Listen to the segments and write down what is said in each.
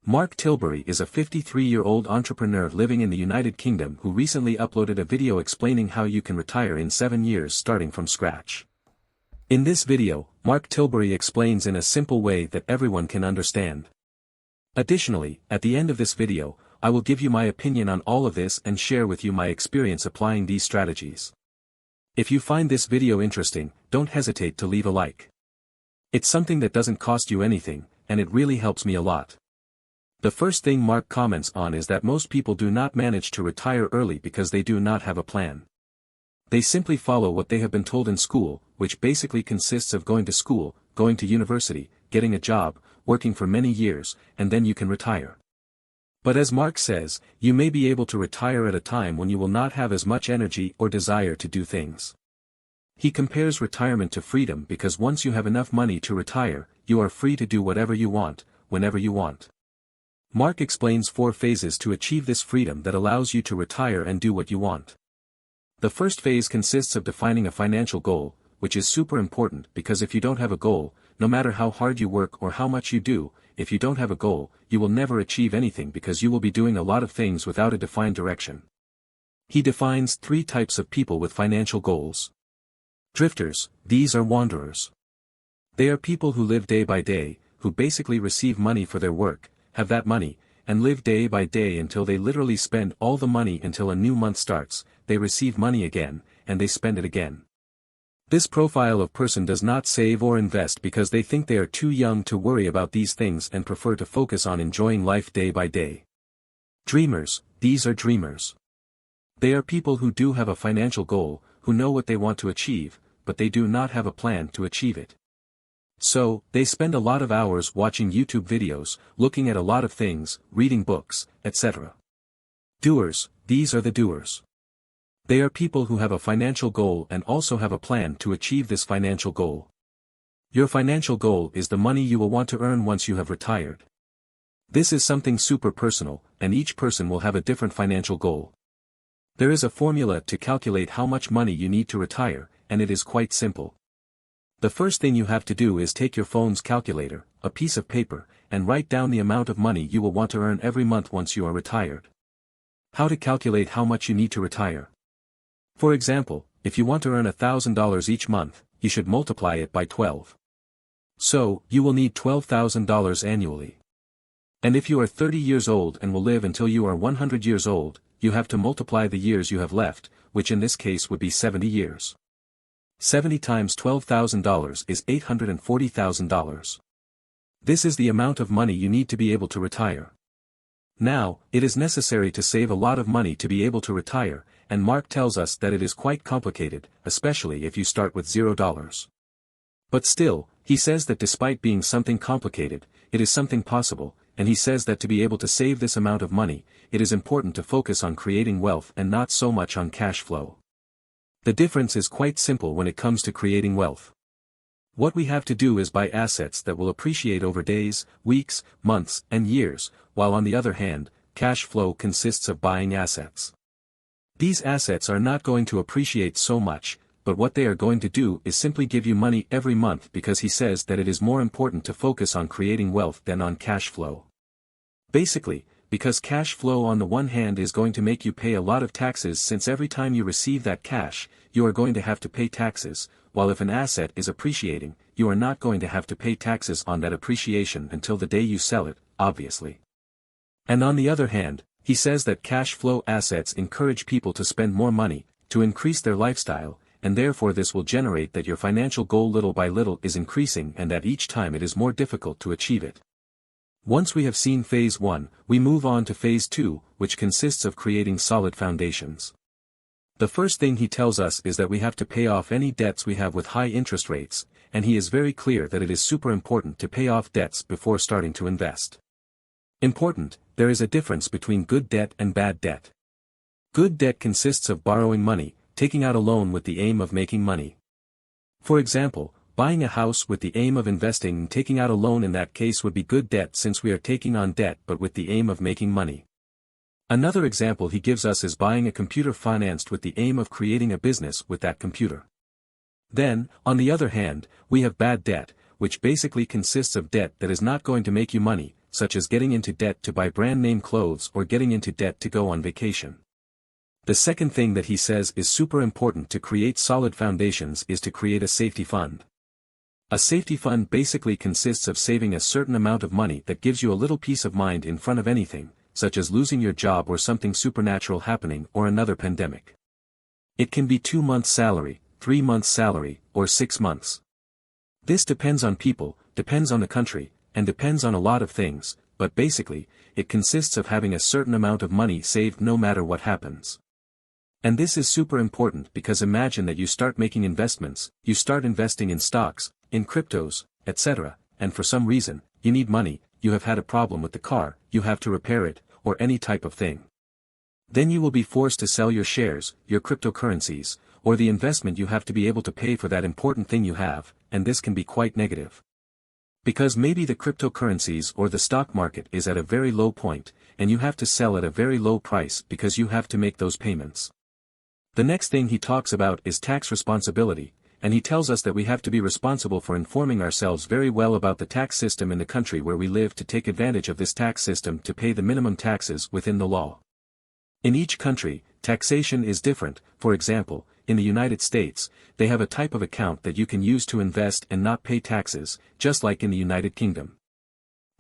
Mark Tilbury is a 53-year-old entrepreneur living in the United Kingdom who recently uploaded a video explaining how you can retire in 7 years starting from scratch. In this video, Mark Tilbury explains in a simple way that everyone can understand. Additionally, at the end of this video, I will give you my opinion on all of this and share with you my experience applying these strategies. If you find this video interesting, don't hesitate to leave a like. It's something that doesn't cost you anything, and it really helps me a lot. The first thing Mark comments on is that most people do not manage to retire early because they do not have a plan. They simply follow what they have been told in school, which basically consists of going to school, going to university, getting a job, working for many years, and then you can retire. But as Mark says, you may be able to retire at a time when you will not have as much energy or desire to do things. He compares retirement to freedom because once you have enough money to retire, you are free to do whatever you want, whenever you want. Mark explains 4 phases to achieve this freedom that allows you to retire and do what you want. The first phase consists of defining a financial goal, which is super important because if you don't have a goal, no matter how hard you work or how much you do, if you don't have a goal, you will never achieve anything because you will be doing a lot of things without a defined direction. He defines 3 types of people with financial goals. Drifters, these are wanderers. They are people who live day by day, who basically receive money for their work, have that money, and live day by day until they literally spend all the money until a new month starts, they receive money again, and they spend it again. This profile of person does not save or invest because they think they are too young to worry about these things and prefer to focus on enjoying life day by day. Dreamers, these are dreamers. They are people who do have a financial goal, who know what they want to achieve, but they do not have a plan to achieve it. So, they spend a lot of hours watching YouTube videos, looking at a lot of things, reading books, etc. Doers, these are the doers. They are people who have a financial goal and also have a plan to achieve this financial goal. Your financial goal is the money you will want to earn once you have retired. This is something super personal, and each person will have a different financial goal. There is a formula to calculate how much money you need to retire, and it is quite simple. The first thing you have to do is take your phone's calculator, a piece of paper, and write down the amount of money you will want to earn every month once you are retired. How to calculate how much you need to retire? For example, if you want to earn $1,000 each month, you should multiply it by 12. So, you will need $12,000 annually. And if you are 30 years old and will live until you are 100 years old, you have to multiply the years you have left, which in this case would be 70 years. 70 times $12,000 is $840,000. This is the amount of money you need to be able to retire. Now, it is necessary to save a lot of money to be able to retire, and Mark tells us that it is quite complicated, especially if you start with $0. But still, he says that despite being something complicated, it is something possible, and he says that to be able to save this amount of money, it is important to focus on creating wealth and not so much on cash flow. The difference is quite simple when it comes to creating wealth. What we have to do is buy assets that will appreciate over days, weeks, months, and years, while on the other hand, cash flow consists of buying assets. These assets are not going to appreciate so much, but what they are going to do is simply give you money every month because he says that it is more important to focus on creating wealth than on cash flow. Basically, because cash flow on the one hand is going to make you pay a lot of taxes since every time you receive that cash, you are going to have to pay taxes, while if an asset is appreciating, you are not going to have to pay taxes on that appreciation until the day you sell it, obviously. And on the other hand, he says that cash flow assets encourage people to spend more money, to increase their lifestyle, and therefore this will generate that your financial goal little by little is increasing and that each time it is more difficult to achieve it. Once we have seen phase 1, we move on to phase 2, which consists of creating solid foundations. The first thing he tells us is that we have to pay off any debts we have with high interest rates, and he is very clear that it is super important to pay off debts before starting to invest. Important, there is a difference between good debt and bad debt. Good debt consists of borrowing money, taking out a loan with the aim of making money. For example, buying a house with the aim of investing and taking out a loan in that case would be good debt since we are taking on debt but with the aim of making money. Another example he gives us is buying a computer financed with the aim of creating a business with that computer. Then, on the other hand, we have bad debt, which basically consists of debt that is not going to make you money, such as getting into debt to buy brand name clothes or getting into debt to go on vacation. The second thing that he says is super important to create solid foundations is to create a safety fund. A safety fund basically consists of saving a certain amount of money that gives you a little peace of mind in front of anything, such as losing your job or something supernatural happening or another pandemic. It can be 2 months' salary, 3 months' salary, or 6 months. This depends on people, depends on the country, and depends on a lot of things, but basically, it consists of having a certain amount of money saved no matter what happens. And this is super important because imagine that you start making investments, you start investing in stocks, in cryptos, etc., and for some reason, you need money, you have had a problem with the car, you have to repair it, or any type of thing. Then you will be forced to sell your shares, your cryptocurrencies, or the investment you have to be able to pay for that important thing you have, and this can be quite negative. Because maybe the cryptocurrencies or the stock market is at a very low point, and you have to sell at a very low price because you have to make those payments. The next thing he talks about is tax responsibility, and he tells us that we have to be responsible for informing ourselves very well about the tax system in the country where we live to take advantage of this tax system to pay the minimum taxes within the law. In each country, taxation is different. For example, in the United States, they have a type of account that you can use to invest and not pay taxes, just like in the United Kingdom.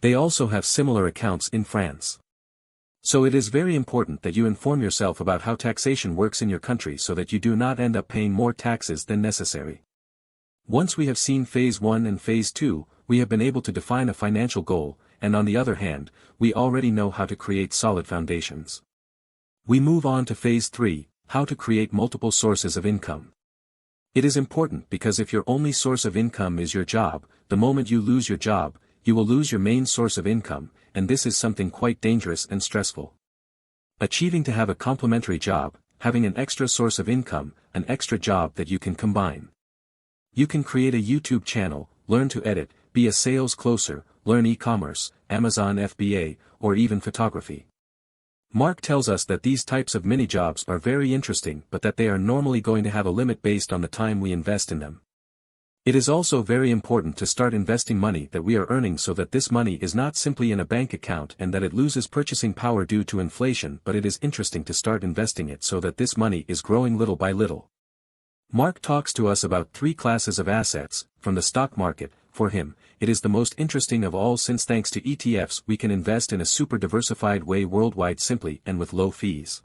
They also have similar accounts in France. So it is very important that you inform yourself about how taxation works in your country so that you do not end up paying more taxes than necessary. Once we have seen Phase 1 and Phase 2, we have been able to define a financial goal, and on the other hand, we already know how to create solid foundations. We move on to Phase 3, how to create multiple sources of income. It is important because if your only source of income is your job, the moment you lose your job, you will lose your main source of income, and this is something quite dangerous and stressful. Achieving to have a complementary job, having an extra source of income, an extra job that you can combine. You can create a YouTube channel, learn to edit, be a sales closer, learn e-commerce, Amazon FBA, or even photography. Mark tells us that these types of mini-jobs are very interesting but that they are normally going to have a limit based on the time we invest in them. It is also very important to start investing money that we are earning so that this money is not simply in a bank account and that it loses purchasing power due to inflation, but it is interesting to start investing it so that this money is growing little by little. Mark talks to us about 3 classes of assets. From the stock market, for him, it is the most interesting of all since thanks to ETFs we can invest in a super diversified way worldwide simply and with low fees.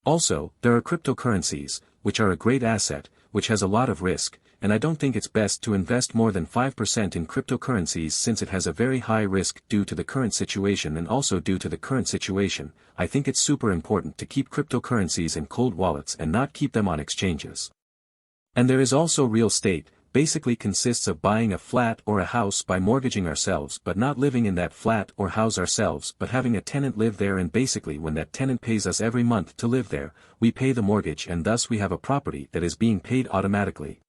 Also, there are cryptocurrencies, which are a great asset, which has a lot of risk, and I don't think it's best to invest more than 5% in cryptocurrencies since it has a very high risk due to the current situation, and also due to the current situation, I think it's super important to keep cryptocurrencies in cold wallets and not keep them on exchanges. And there is also real estate, basically consists of buying a flat or a house by mortgaging ourselves but not living in that flat or house ourselves but having a tenant live there, and basically when that tenant pays us every month to live there, we pay the mortgage and thus we have a property that is being paid automatically.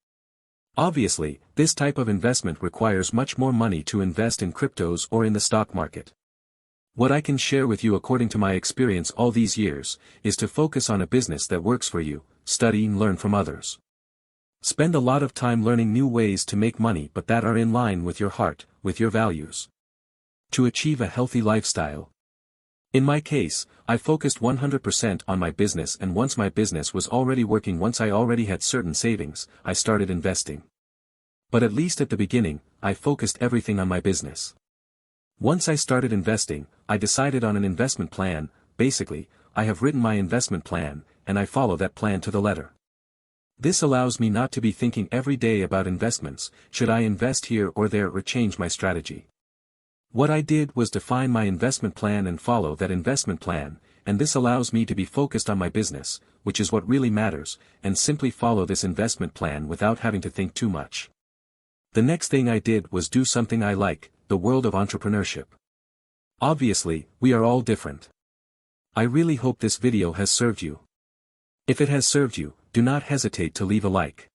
Obviously, this type of investment requires much more money to invest in cryptos or in the stock market. What I can share with you according to my experience all these years, is to focus on a business that works for you, study and learn from others. Spend a lot of time learning new ways to make money but that are in line with your heart, with your values. To achieve a healthy lifestyle. In my case, I focused 100% on my business, and once my business was already working, once I already had certain savings, I started investing. But at least at the beginning, I focused everything on my business. Once I started investing, I decided on an investment plan. Basically, I have written my investment plan, and I follow that plan to the letter. This allows me not to be thinking every day about investments, should I invest here or there or change my strategy. What I did was define my investment plan and follow that investment plan, and this allows me to be focused on my business, which is what really matters, and simply follow this investment plan without having to think too much. The next thing I did was do something I like, the world of entrepreneurship. Obviously, we are all different. I really hope this video has served you. If it has served you, do not hesitate to leave a like.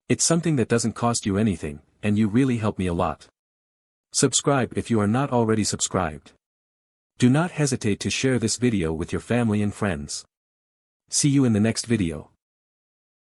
It's something that doesn't cost you anything, and you really help me a lot. Subscribe if you are not already subscribed. Do not hesitate to share this video with your family and friends. See you in the next video.